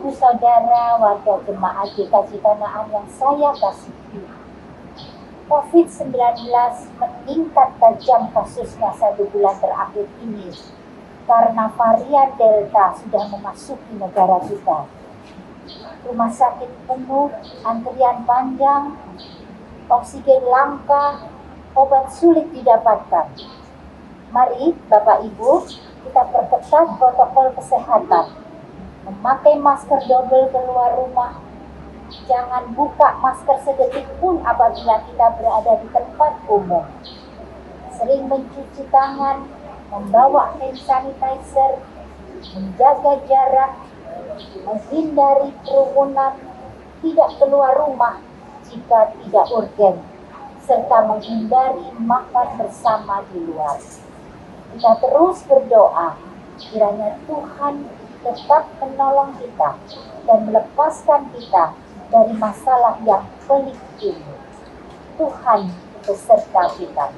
Ibu saudara warga jemaat GKJ Kanaan yang saya kasihi, COVID-19 meningkat tajam kasusnya 1 bulan terakhir ini karena varian Delta sudah memasuki negara kita. Rumah sakit penuh, antrian panjang, oksigen langka, obat sulit didapatkan. Mari Bapak Ibu, kita perketat protokol kesehatan. Memakai masker double keluar rumah. Jangan buka masker sedetik pun apabila kita berada di tempat umum. Sering mencuci tangan, membawa hand sanitizer, menjaga jarak, menghindari kerumunan, tidak keluar rumah jika tidak urgen, serta menghindari makan bersama di luar. Kita terus berdoa, kiranya Tuhan tetap menolong kita dan melepaskan kita dari masalah yang pelik ini. Tuhan beserta kita.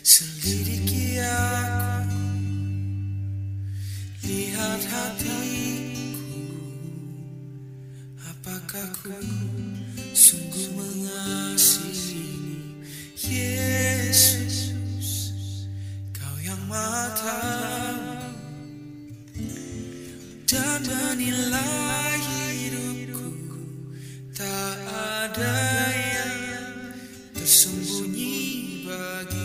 Selidiki aku, lihat hatiku, apakah ku sungguh mengasihi Yesus, Kau yang Maha Tahu dan menilai hidupku, tak ada yang tersembunyi bagi.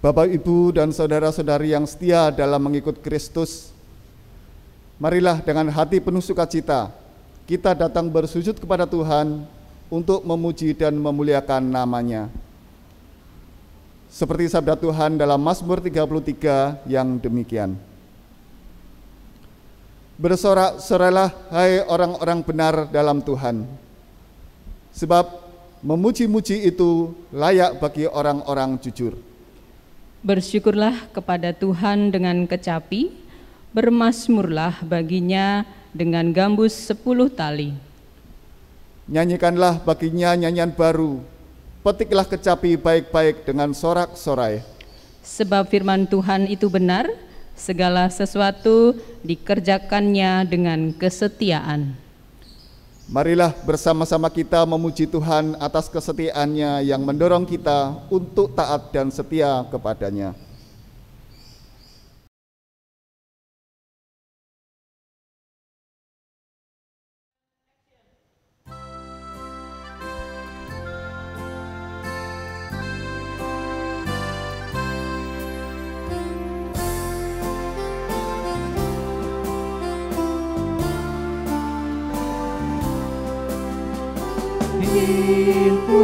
Bapak, Ibu, dan saudara-saudari yang setia dalam mengikut Kristus, marilah dengan hati penuh sukacita kita datang bersujud kepada Tuhan untuk memuji dan memuliakan nama-Nya. Seperti sabda Tuhan dalam Mazmur 33 yang demikian. Bersorak-sorailah hai orang-orang benar dalam Tuhan, sebab memuji-muji itu layak bagi orang-orang jujur. Bersyukurlah kepada Tuhan dengan kecapi, bermazmurlah baginya dengan gambus 10 tali. Nyanyikanlah baginya nyanyian baru, petiklah kecapi baik-baik dengan sorak-sorai. Sebab firman Tuhan itu benar, segala sesuatu dikerjakannya dengan kesetiaan. Marilah bersama-sama kita memuji Tuhan atas kesetiaannya yang mendorong kita untuk taat dan setia kepadanya.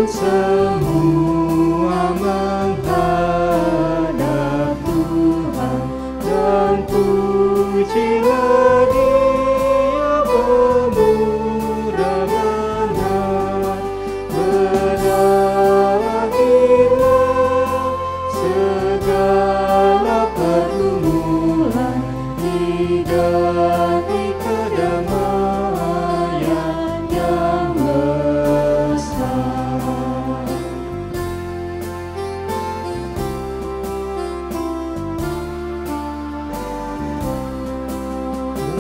semua menghadap Tuhan, dan pujilah Dia pemuda benar. Berakhirlah segala pergumulan, hidupnya kedamaian yang besar.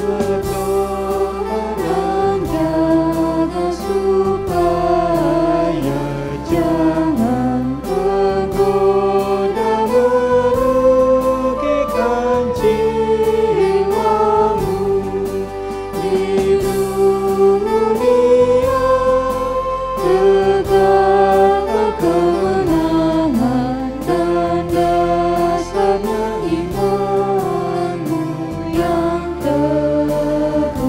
Berdoa dan jaga supaya jangan menggoda merugikan jiwamu di dunia. Tegakkan kemenangan dan dasarnya imanmu yang teguh.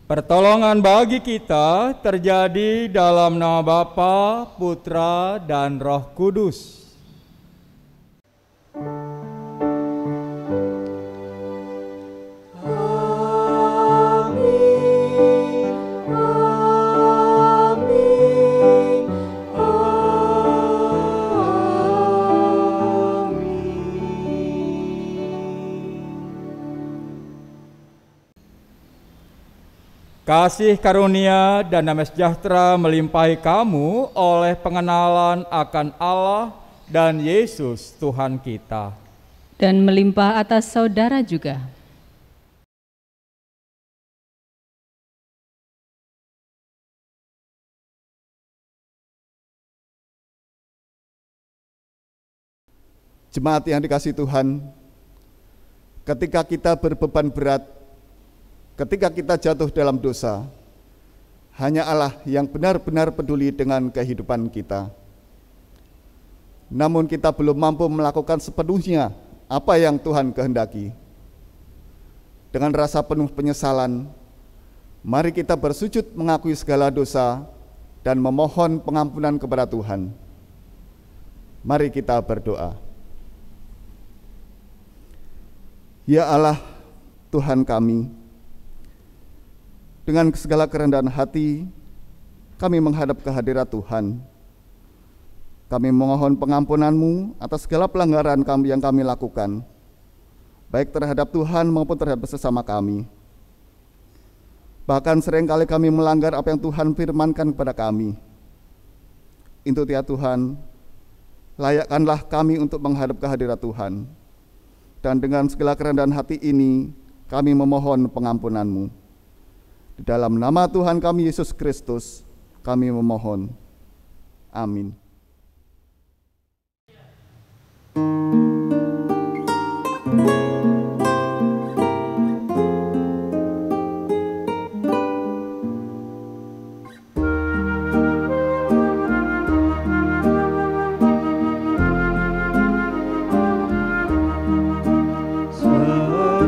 Pertolongan bagi kita terjadi dalam nama Bapa, Putra, dan Roh Kudus. Amin, amin, Kasih karunia dan damai sejahtera melimpahi kamu oleh pengenalan akan Allah dan Yesus Tuhan kita. Dan melimpah atas saudara juga. Jemaat yang dikasihi Tuhan, ketika kita berbeban berat, ketika kita jatuh dalam dosa, hanya Allah yang benar-benar peduli dengan kehidupan kita. Namun kita belum mampu melakukan sepenuhnya apa yang Tuhan kehendaki. Dengan rasa penuh penyesalan, mari kita bersujud mengakui segala dosa dan memohon pengampunan kepada Tuhan. Mari kita berdoa. Ya Allah, Tuhan kami, dengan segala kerendahan hati, kami menghadap kehadirat Tuhan. Kami memohon pengampunan-Mu atas segala pelanggaran kami yang kami lakukan, baik terhadap Tuhan maupun terhadap sesama kami. Bahkan seringkali kami melanggar apa yang Tuhan firmankan kepada kami. Itu ya Tuhan, layakkanlah kami untuk menghadap kehadirat Tuhan. Dan dengan segala kerendahan hati ini, kami memohon pengampunan-Mu. Di dalam nama Tuhan kami Yesus Kristus, kami memohon. Amin.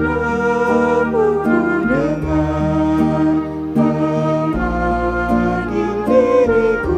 Suaramu dengan memanggil diriku.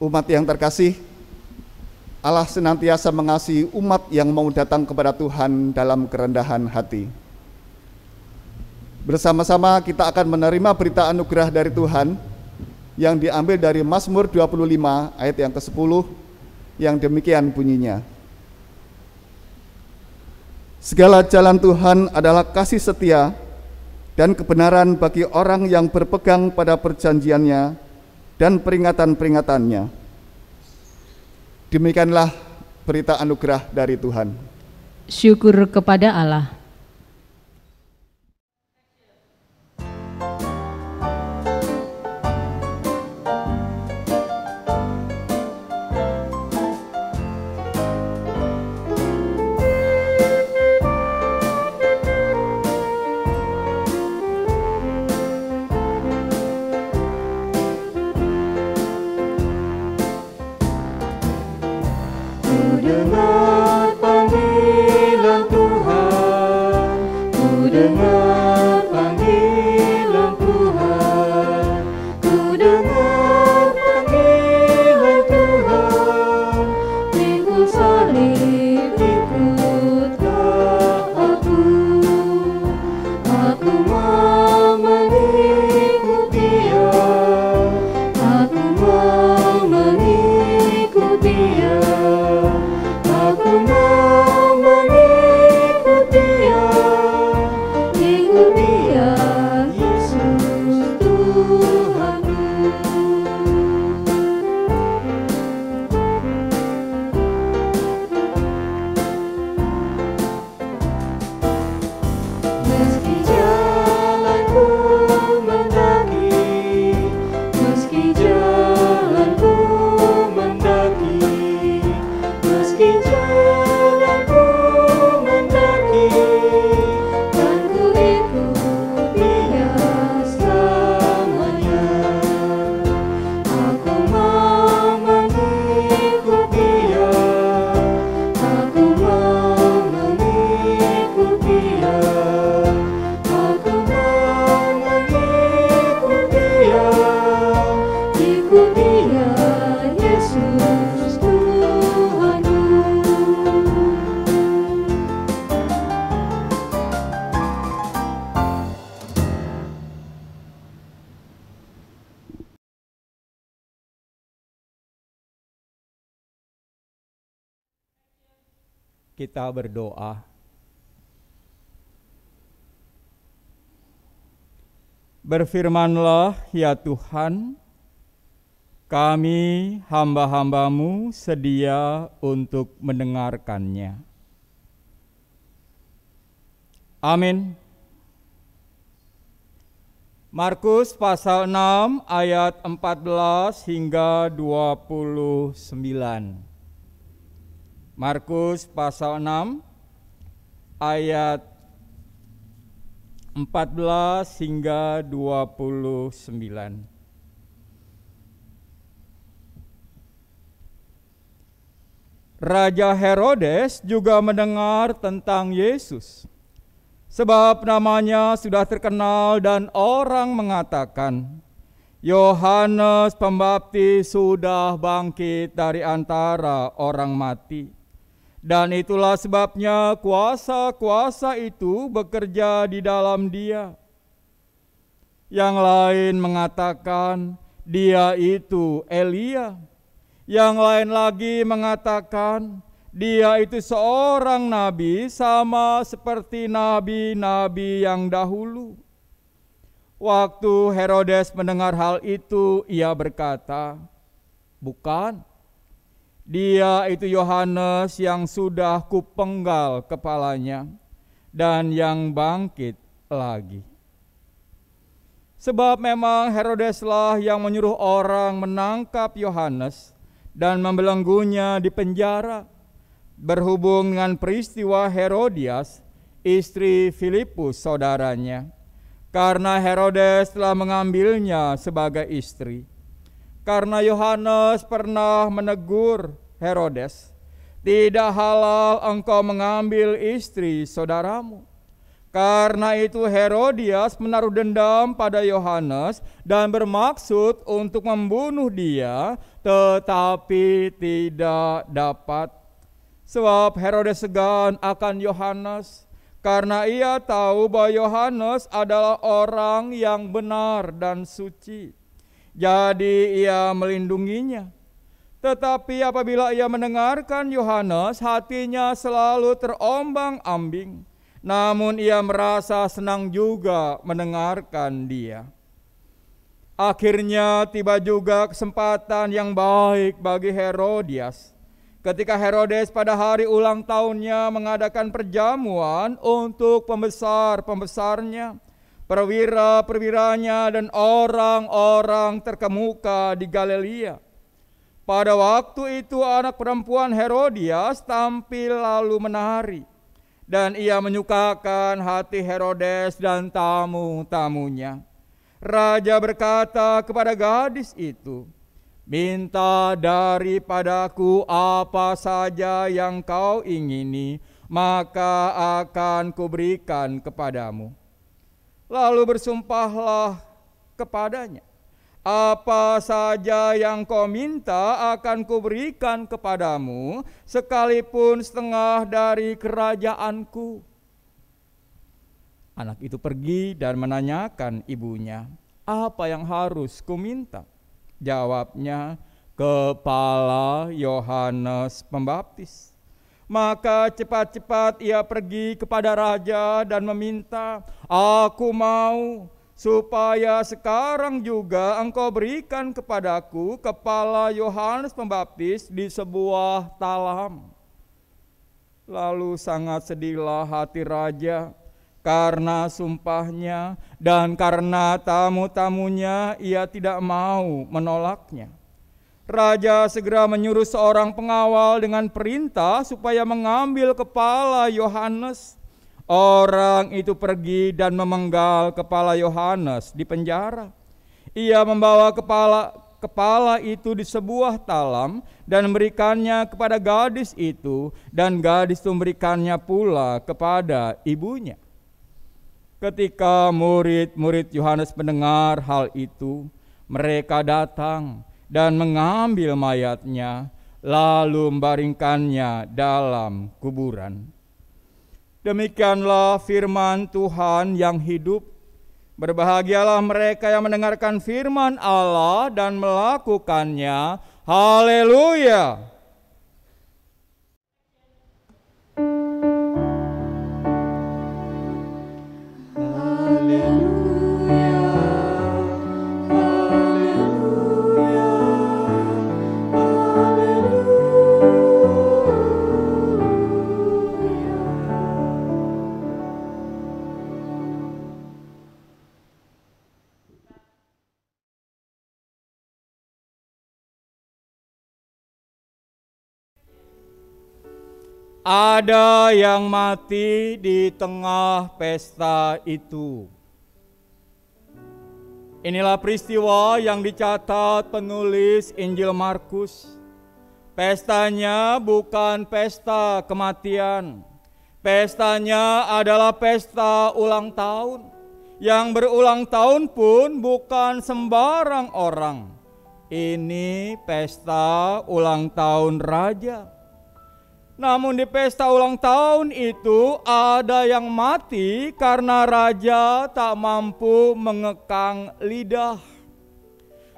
Umat yang terkasih, Allah senantiasa mengasihi umat yang mau datang kepada Tuhan dalam kerendahan hati. Bersama-sama kita akan menerima berita anugerah dari Tuhan yang diambil dari Mazmur 25 ayat yang ke-10 yang demikian bunyinya. Segala jalan Tuhan adalah kasih setia dan kebenaran bagi orang yang berpegang pada perjanjiannya dan peringatan-peringatannya. Demikianlah berita anugerah dari Tuhan. Syukur kepada Allah. Dengar panggilan Tuhan, ku dengar panggilan Tuhan, ku dengar panggilan Tuhan, pikul salib ikutlah aku mau mengikut Dia, aku mau mengikut Dia. Aku mau mengikut Dia, ikut Dia, Yesus Tuhanku. Meski jalanku mendaki, meski jalanku mendaki, meski jalanku mendaki, kan ku ikut Dia selamanya. Aku mau mengikut Dia, aku mau mengikut Dia, aku mau mengikut Dia, ikut Dia, Yesus Tuhanku. Kita berdoa. Berfirmanlah ya Tuhan, kami hamba-hambamu sedia untuk mendengarkannya. Amin. Markus pasal 6 ayat 14 hingga 29. Markus pasal 6 ayat 14 hingga 29. Raja Herodes juga mendengar tentang Yesus, sebab namanya sudah terkenal dan orang mengatakan, Yohanes Pembaptis sudah bangkit dari antara orang mati. Dan itulah sebabnya kuasa-kuasa itu bekerja di dalam dia. Yang lain mengatakan dia itu Elia. Yang lain lagi mengatakan dia itu seorang nabi sama seperti nabi-nabi yang dahulu. Waktu Herodes mendengar hal itu, ia berkata, bukan, dia itu Yohanes yang sudah kupenggal kepalanya dan yang bangkit lagi. Sebab memang Herodeslah yang menyuruh orang menangkap Yohanes dan membelenggunya di penjara, berhubung dengan peristiwa Herodias, istri Filipus saudaranya, karena Herodes telah mengambilnya sebagai istri. Karena Yohanes pernah menegur Herodes, tidak halal engkau mengambil istri saudaramu. Karena itu Herodias menaruh dendam pada Yohanes dan bermaksud untuk membunuh dia, tetapi tidak dapat. Sebab Herodes segan akan Yohanes, karena ia tahu bahwa Yohanes adalah orang yang benar dan suci. Jadi ia melindunginya. Tetapi apabila ia mendengarkan Yohanes, hatinya selalu terombang-ambing. Namun ia merasa senang juga mendengarkan dia. Akhirnya tiba juga kesempatan yang baik bagi Herodias. Ketika Herodes pada hari ulang tahunnya mengadakan perjamuan untuk pembesar-pembesarnya, perwira-perwiranya, dan orang-orang terkemuka di Galilea. Pada waktu itu anak perempuan Herodias tampil lalu menari, dan ia menyukakan hati Herodes dan tamu-tamunya. Raja berkata kepada gadis itu, "Minta daripadaku apa saja yang kau ingini, maka akan kuberikan kepadamu." Lalu bersumpahlah kepadanya, "Apa saja yang kau minta akan kuberikan kepadamu, sekalipun setengah dari kerajaanku." Anak itu pergi dan menanyakan ibunya, "Apa yang harus kuminta?" Jawabnya, "Kepala Yohanes Pembaptis." Maka cepat-cepat ia pergi kepada raja dan meminta, "Aku mau supaya sekarang juga engkau berikan kepadaku kepala Yohanes Pembaptis di sebuah talam." Lalu sangat sedihlah hati raja karena sumpahnya, dan karena tamu-tamunya ia tidak mau menolaknya. Raja segera menyuruh seorang pengawal dengan perintah supaya mengambil kepala Yohanes. Orang itu pergi dan memenggal kepala Yohanes di penjara. Ia membawa kepala itu di sebuah talam dan memberikannya kepada gadis itu, dan gadis itu memberikannya pula kepada ibunya. Ketika murid-murid Yohanes mendengar hal itu, mereka datang dan mengambil mayatnya, lalu membaringkannya dalam kuburan. Demikianlah firman Tuhan yang hidup. Berbahagialah mereka yang mendengarkan firman Allah dan melakukannya. Haleluya! Ada yang mati di tengah pesta itu. Inilah peristiwa yang dicatat penulis Injil Markus. Pestanya bukan pesta kematian. Pestanya adalah pesta ulang tahun. Yang berulang tahun pun bukan sembarang orang. Ini pesta ulang tahun raja. Namun di pesta ulang tahun itu ada yang mati karena raja tak mampu mengekang lidah.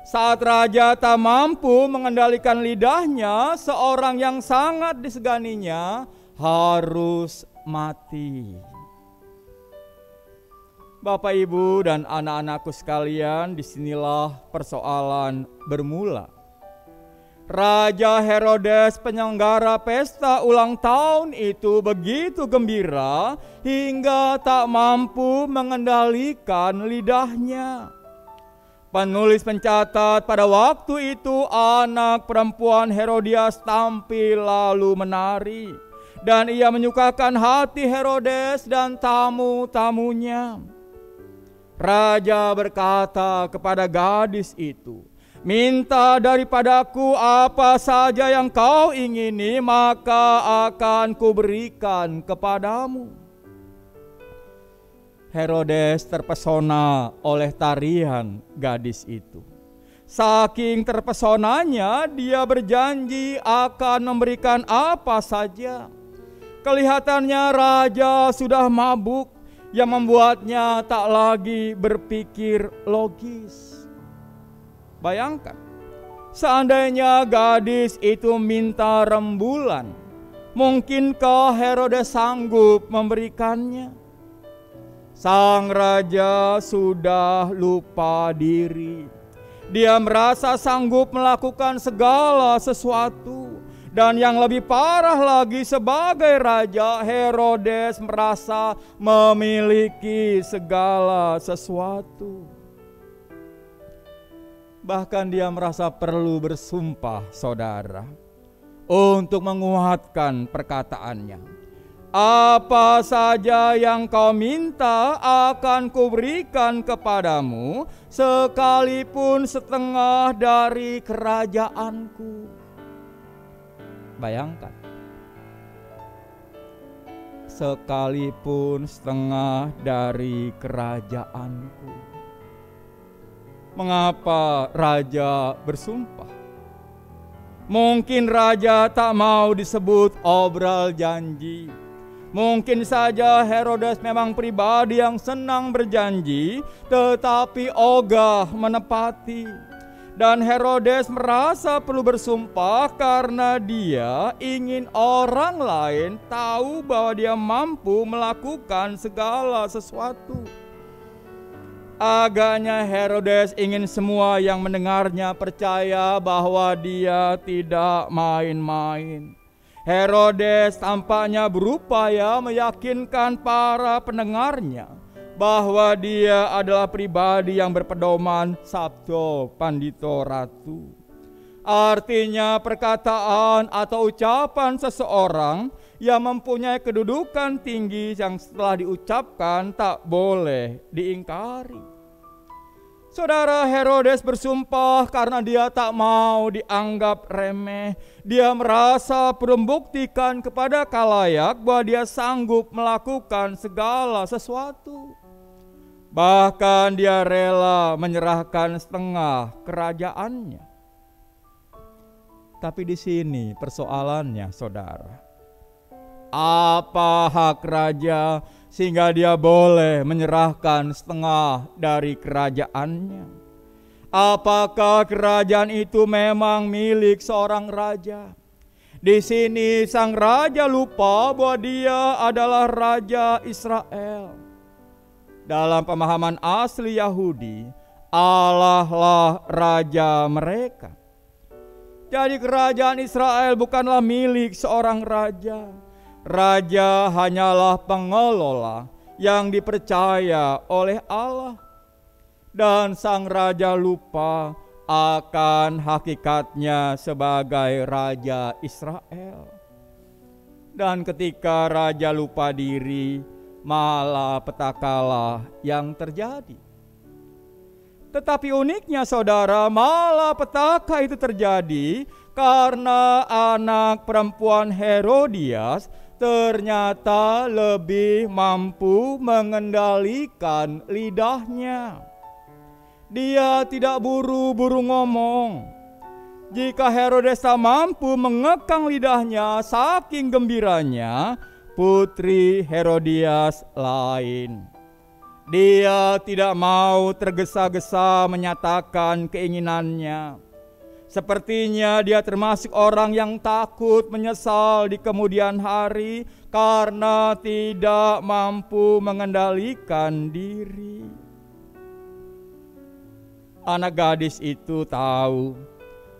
Saat raja tak mampu mengendalikan lidahnya, seorang yang sangat diseganinya harus mati. Bapak, Ibu, dan anak-anakku sekalian, disinilah persoalan bermula. Raja Herodes penyelenggara pesta ulang tahun itu begitu gembira hingga tak mampu mengendalikan lidahnya. Penulis mencatat pada waktu itu anak perempuan Herodias tampil lalu menari, dan ia menyukakan hati Herodes dan tamu-tamunya. Raja berkata kepada gadis itu, "Minta daripadaku apa saja yang kau ingini, maka akan kuberikan kepadamu." Herodes terpesona oleh tarian gadis itu. Saking terpesonanya, dia berjanji akan memberikan apa saja. Kelihatannya raja sudah mabuk, yang membuatnya tak lagi berpikir logis. Bayangkan, seandainya gadis itu minta rembulan, mungkinkah Herodes sanggup memberikannya? Sang raja sudah lupa diri. Dia merasa sanggup melakukan segala sesuatu. Dan yang lebih parah lagi, sebagai raja, Herodes merasa memiliki segala sesuatu. Bahkan dia merasa perlu bersumpah, saudara, untuk menguatkan perkataannya. Apa saja yang kau minta akan kuberikan kepadamu, sekalipun setengah dari kerajaanku. Bayangkan, sekalipun setengah dari kerajaanku. Mengapa raja bersumpah? Mungkin raja tak mau disebut obral janji. Mungkin saja Herodes memang pribadi yang senang berjanji, tetapi ogah menepati. Dan Herodes merasa perlu bersumpah karena dia ingin orang lain tahu bahwa dia mampu melakukan segala sesuatu. Agaknya Herodes ingin semua yang mendengarnya percaya bahwa dia tidak main-main. Herodes tampaknya berupaya meyakinkan para pendengarnya bahwa dia adalah pribadi yang berpedoman sabdo pandito ratu. Artinya perkataan atau ucapan seseorang yang mempunyai kedudukan tinggi yang setelah diucapkan tak boleh diingkari. Saudara, Herodes bersumpah karena dia tak mau dianggap remeh. Dia merasa perlu membuktikan kepada khalayak bahwa dia sanggup melakukan segala sesuatu. Bahkan dia rela menyerahkan setengah kerajaannya. Tapi di sini persoalannya, saudara. Apa hak raja sehingga dia boleh menyerahkan setengah dari kerajaannya? Apakah kerajaan itu memang milik seorang raja? Di sini sang raja lupa bahwa dia adalah raja Israel. Dalam pemahaman asli Yahudi, Allah lah raja mereka. Jadi kerajaan Israel bukanlah milik seorang raja. Raja hanyalah pengelola yang dipercaya oleh Allah. Dan sang raja lupa akan hakikatnya sebagai raja Israel. Dan ketika raja lupa diri, malapetakalah yang terjadi. Tetapi uniknya, saudara, malapetaka itu terjadi karena anak perempuan Herodias ternyata lebih mampu mengendalikan lidahnya. Dia tidak buru-buru ngomong. Jika Herodes tak mampu mengekang lidahnya saking gembiranya, putri Herodias lain. Dia tidak mau tergesa-gesa menyatakan keinginannya. Sepertinya dia termasuk orang yang takut menyesal di kemudian hari karena tidak mampu mengendalikan diri. Anak gadis itu tahu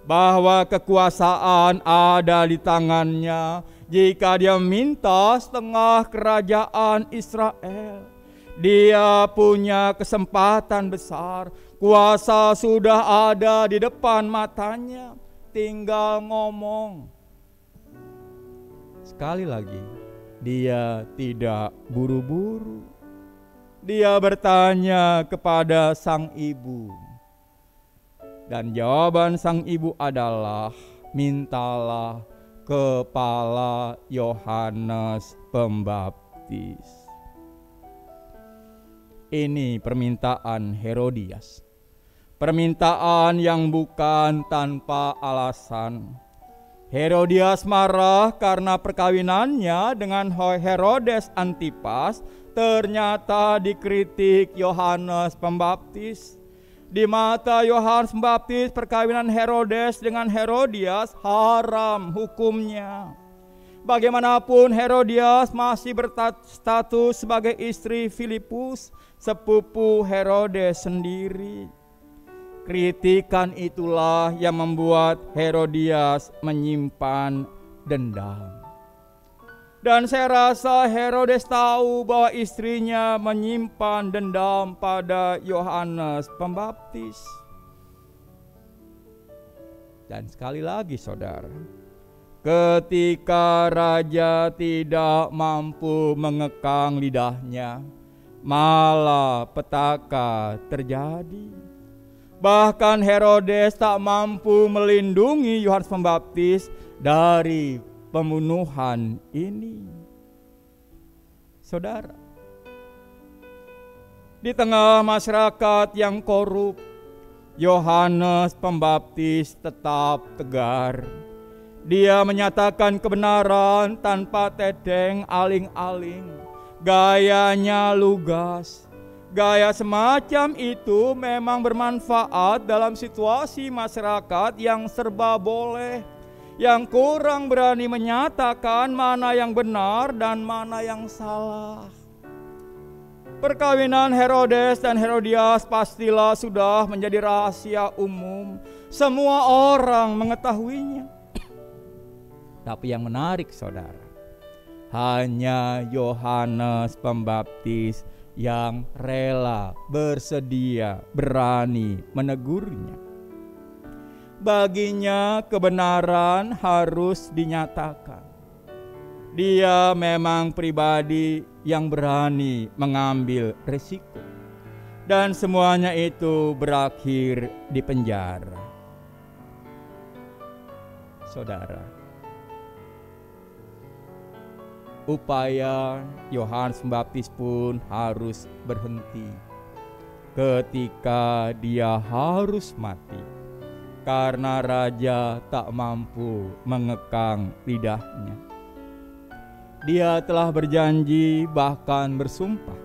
bahwa kekuasaan ada di tangannya jika dia minta setengah kerajaan Israel. Dia punya kesempatan besar. Kuasa sudah ada di depan matanya, tinggal ngomong. Sekali lagi, dia tidak buru-buru. Dia bertanya kepada sang ibu. Dan jawaban sang ibu adalah, mintalah kepala Yohanes Pembaptis. Ini permintaan Herodias. permintaan yang bukan tanpa alasan. Herodias marah karena perkawinannya dengan Herodes Antipas ternyata dikritik Yohanes Pembaptis. Di mata Yohanes Pembaptis, perkawinan Herodes dengan Herodias haram hukumnya. Bagaimanapun Herodias masih berstatus sebagai istri Filipus, sepupu Herodes sendiri. Kritikan itulah yang membuat Herodias menyimpan dendam. Dan saya rasa Herodes tahu bahwa istrinya menyimpan dendam pada Yohanes Pembaptis. Dan sekali lagi saudara, ketika raja tidak mampu mengekang lidahnya, malah petaka terjadi. Bahkan Herodes tak mampu melindungi Yohanes Pembaptis dari pembunuhan ini. Saudara, di tengah masyarakat yang korup, Yohanes Pembaptis tetap tegar. Dia menyatakan kebenaran tanpa tedeng aling-aling. Gayanya lugas. Gaya semacam itu memang bermanfaat dalam situasi masyarakat yang serba boleh, yang kurang berani menyatakan mana yang benar dan mana yang salah. Perkawinan Herodes dan Herodias pastilah sudah menjadi rahasia umum. Semua orang mengetahuinya. Tapi yang menarik saudara, hanya Yohanes Pembaptis yang rela, bersedia, berani menegurnya. Baginya kebenaran harus dinyatakan. Dia memang pribadi yang berani mengambil risiko. Dan semuanya itu berakhir di penjara. Saudara, upaya Yohanes Pembaptis pun harus berhenti ketika dia harus mati karena raja tak mampu mengekang lidahnya. Dia telah berjanji, bahkan bersumpah,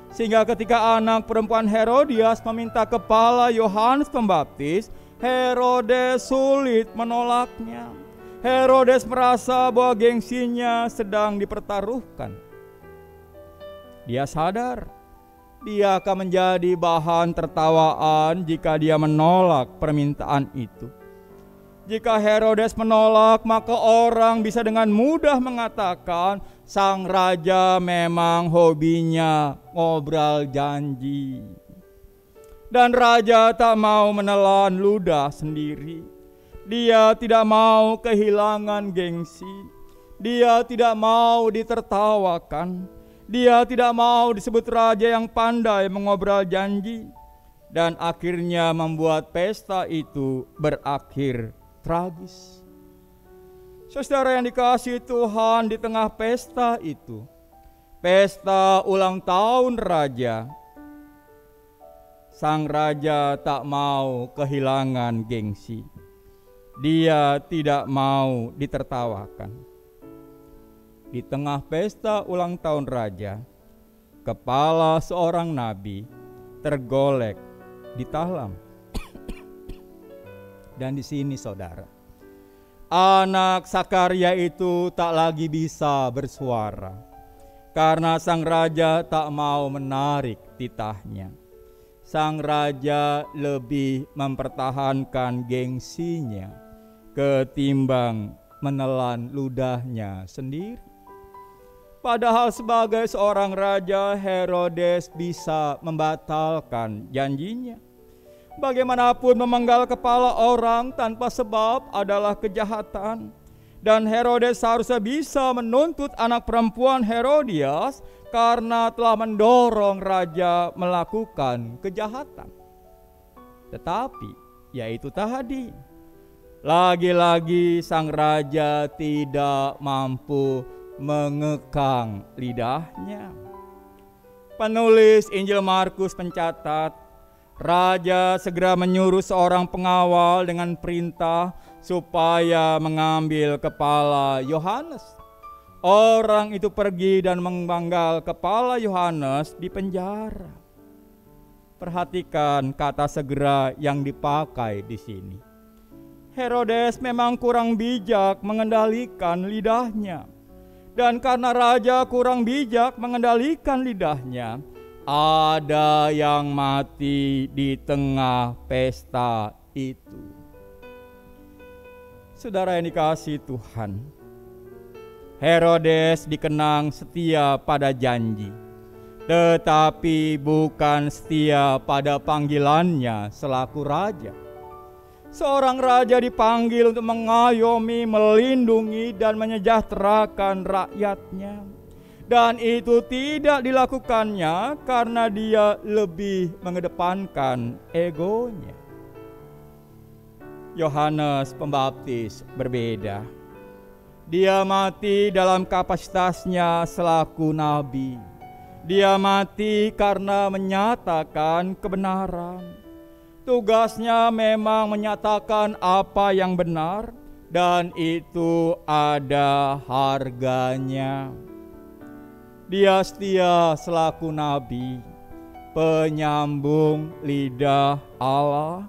sehingga ketika anak perempuan Herodias meminta kepala Yohanes Pembaptis, Herodes sulit menolaknya. Herodes merasa bahwa gengsinya sedang dipertaruhkan. Dia sadar dia akan menjadi bahan tertawaan jika dia menolak permintaan itu. Jika Herodes menolak, maka orang bisa dengan mudah mengatakan sang raja memang hobinya ngobrol janji. Dan raja tak mau menelan ludah sendiri. Dia tidak mau kehilangan gengsi. Dia tidak mau ditertawakan. Dia tidak mau disebut raja yang pandai mengobrol janji. Dan akhirnya membuat pesta itu berakhir tragis. Saudara yang dikasihi Tuhan, di tengah pesta itu, pesta ulang tahun raja, sang raja tak mau kehilangan gengsi. Dia tidak mau ditertawakan. Di tengah pesta ulang tahun raja, kepala seorang nabi tergolek di talam. Dan di sini saudara, anak Sakaria itu tak lagi bisa bersuara karena sang raja tak mau menarik titahnya. Sang raja lebih mempertahankan gengsinya ketimbang menelan ludahnya sendiri. Padahal sebagai seorang raja, Herodes bisa membatalkan janjinya. Bagaimanapun memenggal kepala orang tanpa sebab adalah kejahatan. Dan Herodes seharusnya bisa menuntut anak perempuan Herodias karena telah mendorong raja melakukan kejahatan. Tetapi yaitu tadi, lagi-lagi sang raja tidak mampu mengekang lidahnya. Penulis Injil Markus mencatat, Raja segera menyuruh seorang pengawal dengan perintah supaya mengambil kepala Yohanes. Orang itu pergi dan memanggal kepala Yohanes di penjara. Perhatikan kata segera yang dipakai di sini. Herodes memang kurang bijak mengendalikan lidahnya. Dan karena raja kurang bijak mengendalikan lidahnya, ada yang mati di tengah pesta itu. Saudara yang dikasihi Tuhan, Herodes dikenang setia pada janji, tetapi bukan setia pada panggilannya selaku raja. Seorang raja dipanggil untuk mengayomi, melindungi, dan menyejahterakan rakyatnya. Dan itu tidak dilakukannya karena dia lebih mengedepankan egonya. Yohanes Pembaptis berbeda. Dia mati dalam kapasitasnya selaku nabi. Dia mati karena menyatakan kebenaran. Tugasnya memang menyatakan apa yang benar, dan itu ada harganya. Dia setia selaku nabi, penyambung lidah Allah,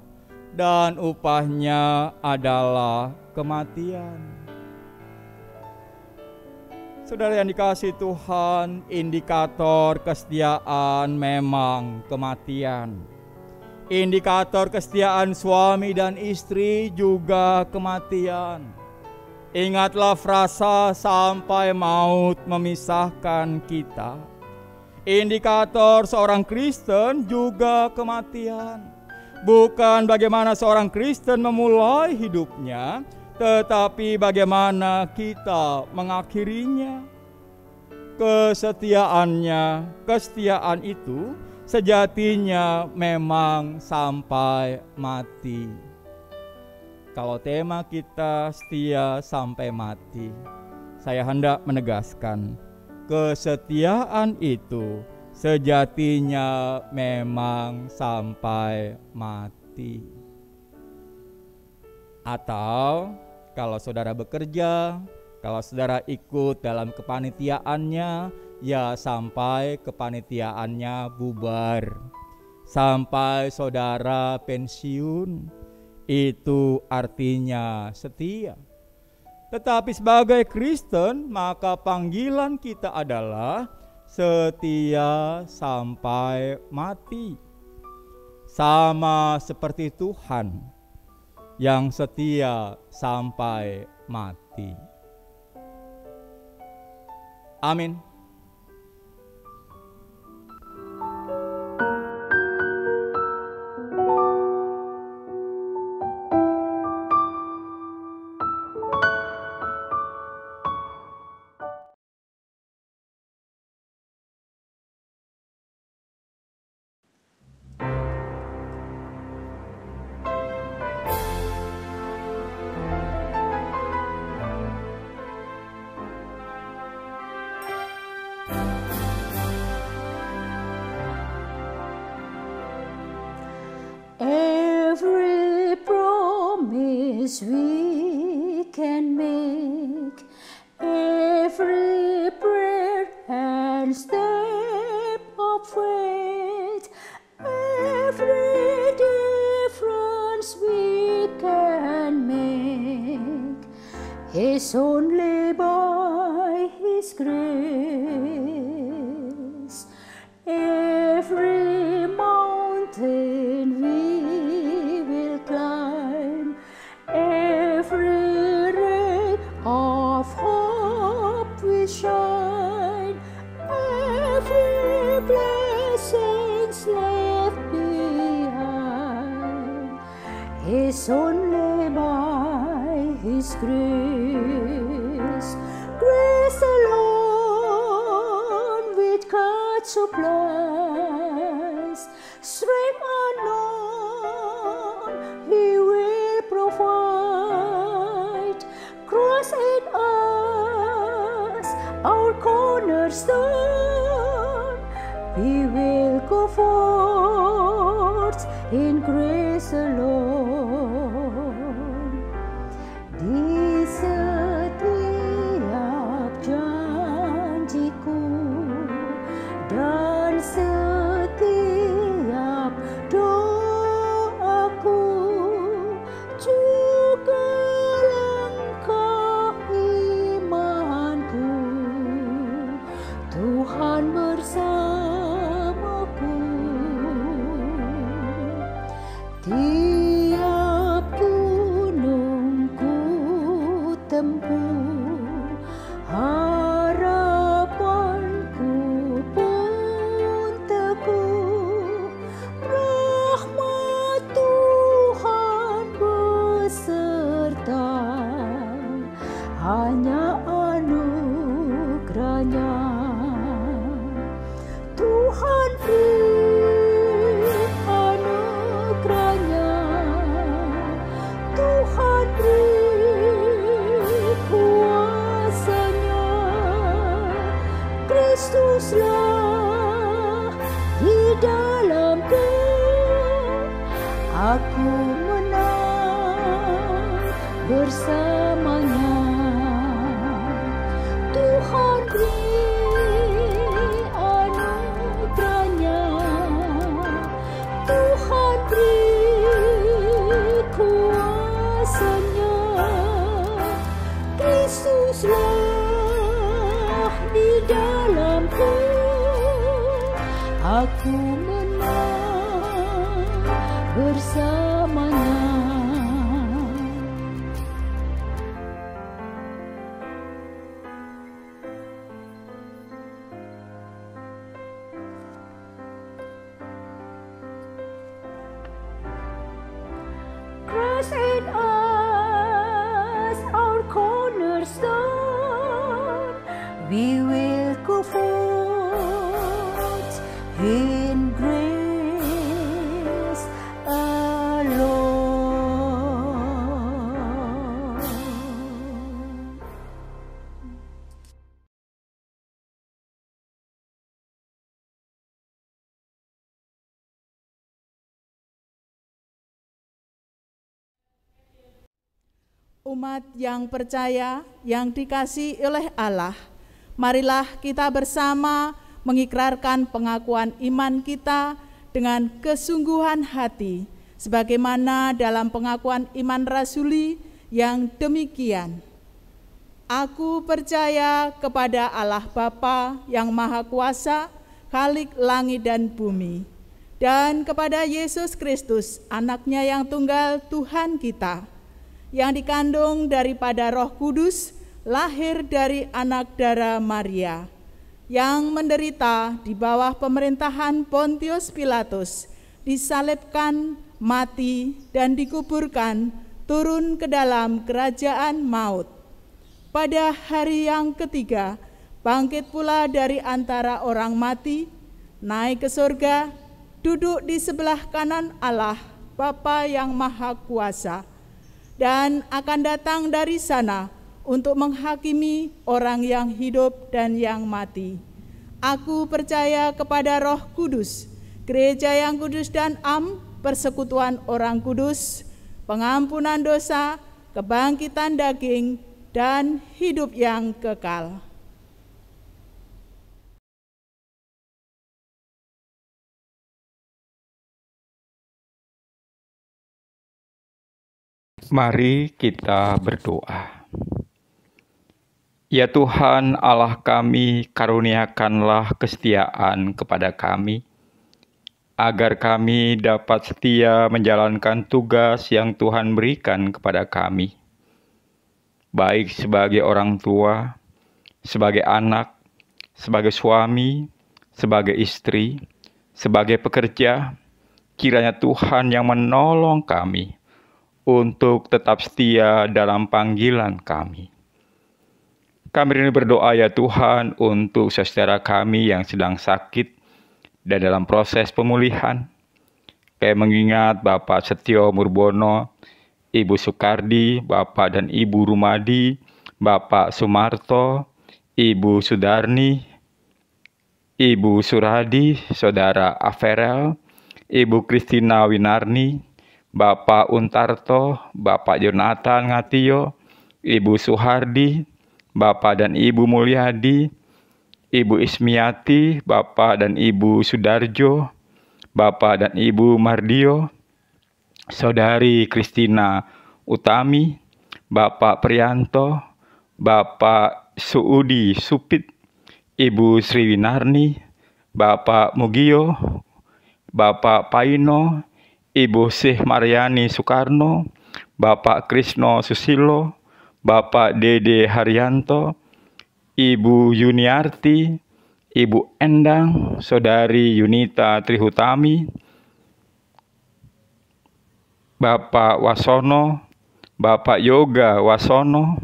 dan upahnya adalah kematian. Saudara yang dikasihi Tuhan, indikator kesetiaan memang kematian. Indikator kesetiaan suami dan istri juga kematian. Ingatlah frasa sampai maut memisahkan kita. Indikator seorang Kristen juga kematian. Bukan bagaimana seorang Kristen memulai hidupnya, tetapi bagaimana kita mengakhirinya. Kesetiaan itu sejatinya memang sampai mati. Kalau tema kita setia sampai mati, saya hendak menegaskan, kesetiaan itu sejatinya memang sampai mati. Atau kalau saudara bekerja, kalau saudara ikut dalam kepanitiaannya, ya sampai kepanitiaannya bubar, sampai saudara pensiun, itu artinya setia. Tetapi sebagai Kristen, maka panggilan kita adalah setia sampai mati. Sama seperti Tuhan yang setia sampai mati. Amin. Every promise we can make, every prayer and step of faith, every difference we can make is only by His grace. Every mountain we will climb, every ray of hope we shine, every blessings left behind is only by His grace. Grace alone with God supplies, strength unknown He will provide. Cross in us our cornerstone, we will go forth in grace alone. Di setiap janjiku dan setiap doaku, juga langkah imanku, Tuhan bersamaku. Tiap gunung ku tempuh, harapanku pun teguh. Rahmat Tuhan beserta, hanya anugerahnya. Tuhan beri anugerahnya, Tuhan beri kuasanya. Kristuslah di dalamku, aku menang bersamanya. Tuhan beri anugerahnya, Tuhan beri kuasanya. Kristuslah di dalamku, aku menang bersamanya. Christ in us, our cornerstone, we will go forth in grace alone. Umat yang percaya, yang dikasihi oleh Allah, marilah kita bersama mengikrarkan pengakuan iman kita dengan kesungguhan hati, sebagaimana dalam pengakuan iman rasuli yang demikian. Aku percaya kepada Allah Bapa yang Maha Kuasa, Khalik langit dan bumi, dan kepada Yesus Kristus, anaknya yang tunggal Tuhan kita, yang dikandung daripada Roh Kudus, lahir dari anak darah Maria, yang menderita di bawah pemerintahan Pontius Pilatus, disalibkan, mati, dan dikuburkan, turun ke dalam kerajaan maut. Pada hari yang ketiga, bangkit pula dari antara orang mati, naik ke surga, duduk di sebelah kanan Allah, Bapa yang Maha Kuasa, dan akan datang dari sana untuk menghakimi orang yang hidup dan yang mati. Aku percaya kepada Roh Kudus, gereja yang kudus dan persekutuan orang kudus, pengampunan dosa, kebangkitan daging, dan hidup yang kekal. Mari kita berdoa. Ya Tuhan Allah kami, karuniakanlah kesetiaan kepada kami, agar kami dapat setia menjalankan tugas yang Tuhan berikan kepada kami, baik sebagai orang tua, sebagai anak, sebagai suami, sebagai istri, sebagai pekerja. Kiranya Tuhan yang menolong kami untuk tetap setia dalam panggilan kami. Kami ini berdoa ya Tuhan untuk saudara kami yang sedang sakit dan dalam proses pemulihan. Kami mengingat Bapak Setio Murbono, Ibu Sukardi, Bapak dan Ibu Rumadi, Bapak Sumarto, Ibu Sudarni, Ibu Suradi, Saudara Averel, Ibu Kristina Winarni, Bapak Untarto, Bapak Jonathan Ngatio, Ibu Suhardi, Bapak dan Ibu Mulyadi, Ibu Ismiati, Bapak dan Ibu Sudarjo, Bapak dan Ibu Mardio, Saudari Kristina Utami, Bapak Prianto, Bapak Suudi Supit, Ibu Sri Winarni, Bapak Mugio, Bapak Paino, Ibu Syekh Maryani Soekarno, Bapak Krisno Susilo, Bapak Dede Haryanto, Ibu Yuniarti, Ibu Endang, Saudari Yunita Trihutami, Bapak Wasono, Bapak Yoga Wasono,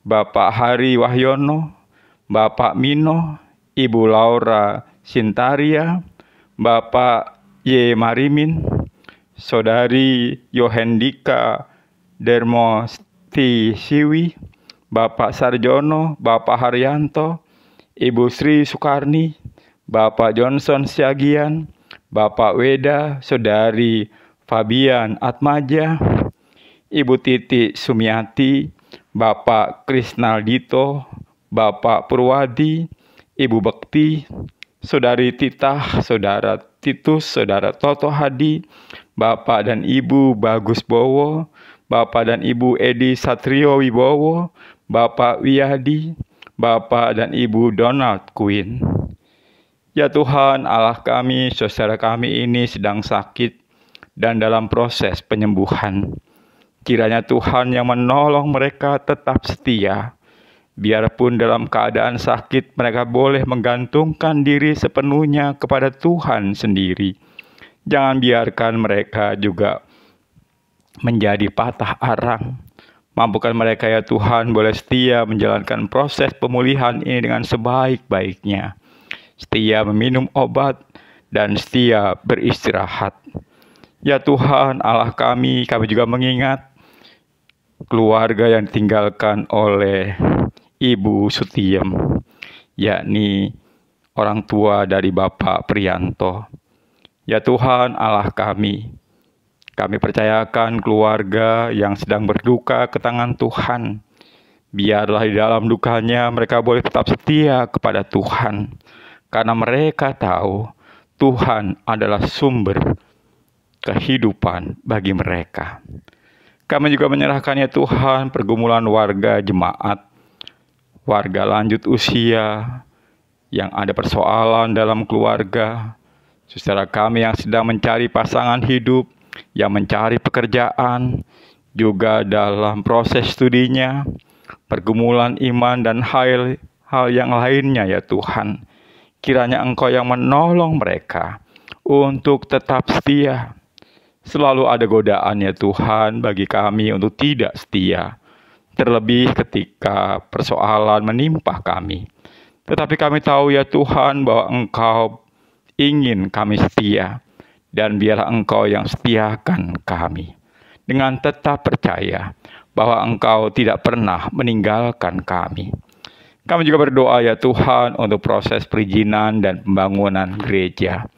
Bapak Hari Wahyono, Bapak Mino, Ibu Laura Sintaria, Bapak Y. Marimin, Saudari Yohendika Dermosti Siwi, Bapak Sarjono, Bapak Haryanto, Ibu Sri Sukarni, Bapak Johnson Siagian, Bapak Weda, Saudari Fabian Atmaja, Ibu Titi Sumiati, Bapak Krisnaldito, Bapak Purwadi, Ibu Bekti, Saudari Titah, Saudara Titus, Saudara Toto Hadi, Bapak dan Ibu Bagus Bowo, Bapak dan Ibu Edi Satrio Wibowo, Bapak Wiyadi, Bapak dan Ibu Donald Queen. Ya Tuhan Allah kami, saudara kami ini sedang sakit dan dalam proses penyembuhan. Kiranya Tuhan yang menolong mereka tetap setia. Biarpun dalam keadaan sakit mereka boleh menggantungkan diri sepenuhnya kepada Tuhan sendiri. Jangan biarkan mereka juga menjadi patah arang. Mampukan mereka ya Tuhan boleh setia menjalankan proses pemulihan ini dengan sebaik-baiknya. Setia meminum obat dan setia beristirahat. Ya Tuhan Allah kami juga mengingat keluarga yang ditinggalkan oleh Ibu Sutiem, yakni orang tua dari Bapak Prianto. Ya Tuhan Allah kami percayakan keluarga yang sedang berduka ke tangan Tuhan. Biarlah di dalam dukanya mereka boleh tetap setia kepada Tuhan, karena mereka tahu Tuhan adalah sumber kehidupan bagi mereka. Kami juga menyerahkan ya Tuhan pergumulan warga jemaat, warga lanjut usia yang ada persoalan dalam keluarga, saudara kami yang sedang mencari pasangan hidup, yang mencari pekerjaan, juga dalam proses studinya, pergumulan iman dan hal yang lainnya ya Tuhan. Kiranya Engkau yang menolong mereka untuk tetap setia. Selalu ada godaan ya Tuhan bagi kami untuk tidak setia, terlebih ketika persoalan menimpa kami. Tetapi kami tahu ya Tuhan bahwa Engkau ingin kami setia, dan biarlah Engkau yang setiakan kami, dengan tetap percaya bahwa Engkau tidak pernah meninggalkan kami. Kami juga berdoa ya Tuhan untuk proses perizinan dan pembangunan gereja.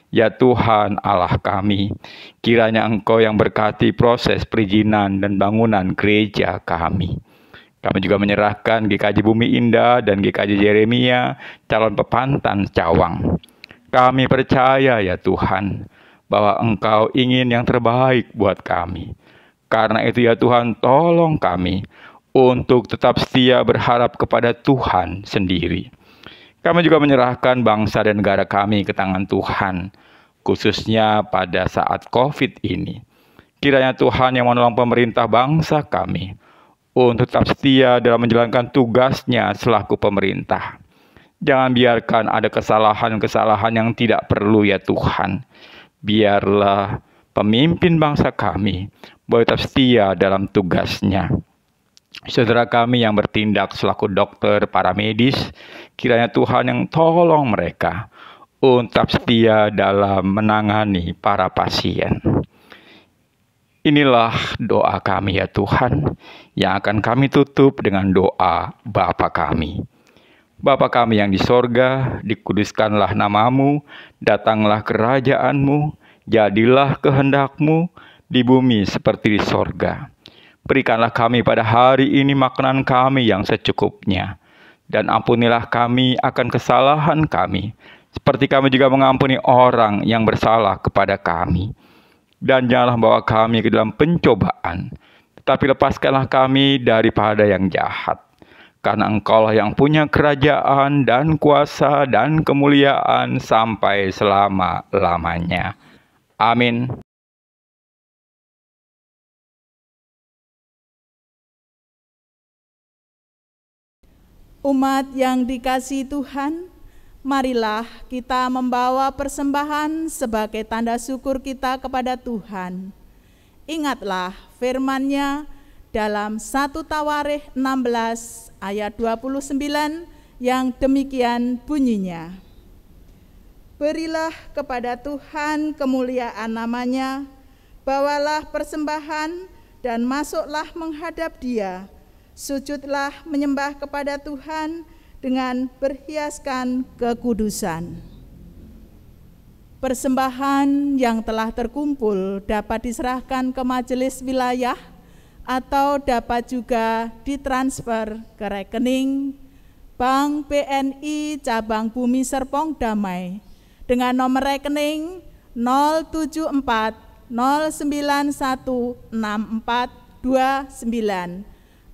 Ya Tuhan Allah kami, kiranya Engkau yang berkati proses perizinan dan bangunan gereja kami. Kami juga menyerahkan GKJ Bumi Indah dan GKJ Yeremia, calon pepantan Cawang. Kami percaya ya Tuhan, bahwa Engkau ingin yang terbaik buat kami. Karena itu ya Tuhan, tolong kami untuk tetap setia berharap kepada Tuhan sendiri. Kami juga menyerahkan bangsa dan negara kami ke tangan Tuhan, khususnya pada saat COVID ini. Kiranya Tuhan yang menolong pemerintah bangsa kami untuk tetap setia dalam menjalankan tugasnya selaku pemerintah. Jangan biarkan ada kesalahan-kesalahan yang tidak perlu ya Tuhan. Biarlah pemimpin bangsa kami boleh tetap setia dalam tugasnya. Saudara kami yang bertindak selaku dokter, para medis, kiranya Tuhan yang tolong mereka untuk tetap setia dalam menangani para pasien. Inilah doa kami ya Tuhan, yang akan kami tutup dengan doa Bapa kami. Bapa kami yang di sorga, dikuduskanlah namamu, datanglah kerajaan-Mu, Jadilah kehendak-Mu di bumi seperti di sorga. Berikanlah kami pada hari ini makanan kami yang secukupnya. Dan ampunilah kami akan kesalahan kami, seperti kami juga mengampuni orang yang bersalah kepada kami. Dan janganlah bawa kami ke dalam pencobaan, tetapi lepaskanlah kami daripada yang jahat. Karena Engkaulah yang punya kerajaan dan kuasa dan kemuliaan sampai selama-lamanya. Amin. Umat yang dikasihi Tuhan, marilah kita membawa persembahan sebagai tanda syukur kita kepada Tuhan. Ingatlah firman-Nya dalam 1 Tawarikh 16 ayat 29 yang demikian bunyinya. Berilah kepada Tuhan kemuliaan nama-Nya, bawalah persembahan dan masuklah menghadap Dia. Sujudlah menyembah kepada Tuhan dengan berhiaskan kekudusan. Persembahan yang telah terkumpul dapat diserahkan ke majelis wilayah atau dapat juga ditransfer ke rekening Bank BNI Cabang Bumi Serpong Damai dengan nomor rekening 07409164299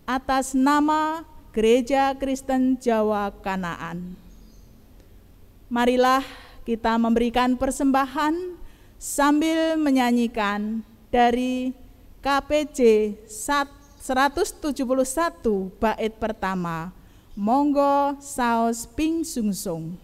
atas nama Gereja Kristen Jawa Kanaan. Marilah kita memberikan persembahan sambil menyanyikan dari KPJ 171 bait pertama. Monggo saos ping sungsung.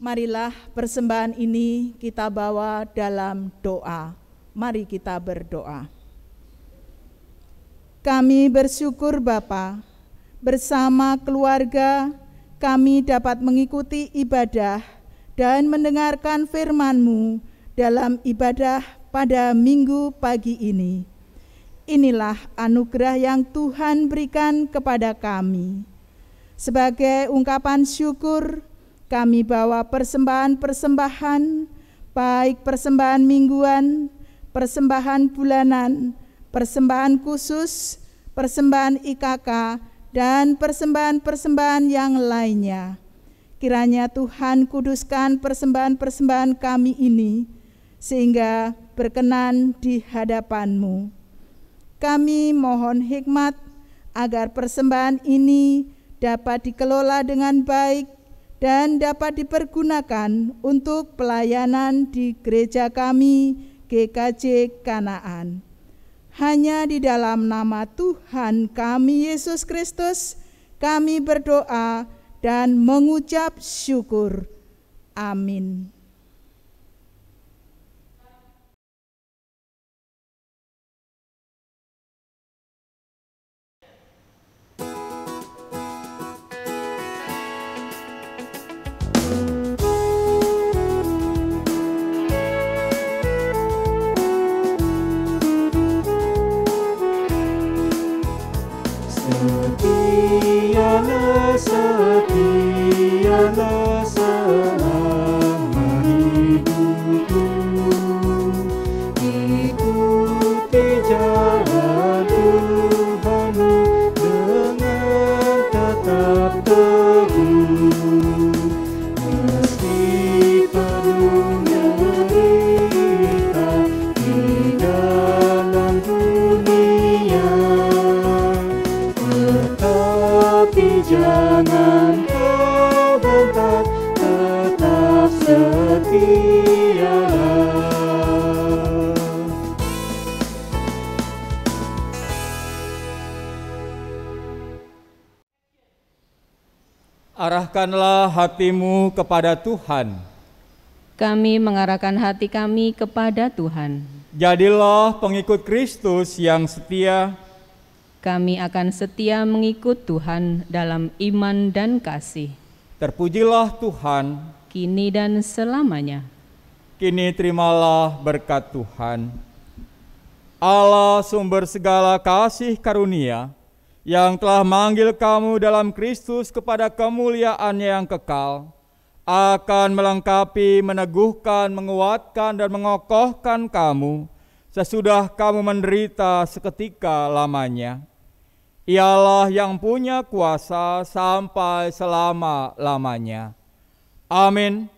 Marilah persembahan ini kita bawa dalam doa. Mari kita berdoa. Kami bersyukur Bapa, bersama keluarga kami dapat mengikuti ibadah dan mendengarkan firman-Mu dalam ibadah pada minggu pagi ini. Inilah anugerah yang Tuhan berikan kepada kami. Sebagai ungkapan syukur, kami bawa persembahan-persembahan, baik persembahan mingguan, persembahan bulanan, persembahan khusus, persembahan IKK, dan persembahan-persembahan yang lainnya. Kiranya Tuhan kuduskan persembahan-persembahan kami ini, sehingga berkenan di hadapan-Mu. Kami mohon hikmat agar persembahan ini dapat dikelola dengan baik dan dapat dipergunakan untuk pelayanan di gereja kami GKJ Kanaan. Hanya di dalam nama Tuhan kami Yesus Kristus kami berdoa dan mengucap syukur. Amin. Setialah selama hidupku, setialah. Arahkanlah hatimu kepada Tuhan. Kami mengarahkan hati kami kepada Tuhan. Jadilah pengikut Kristus yang setia. Kami akan setia mengikut Tuhan dalam iman dan kasih, Terpujilah Tuhan. kini dan selamanya. Kini terimalah berkat Tuhan. Allah sumber segala kasih karunia, yang telah manggil kamu dalam Kristus kepada kemuliaan yang kekal, akan melengkapi, meneguhkan, menguatkan, dan mengokohkan kamu sesudah kamu menderita seketika lamanya. Ialah yang punya kuasa sampai selama-lamanya. Amin.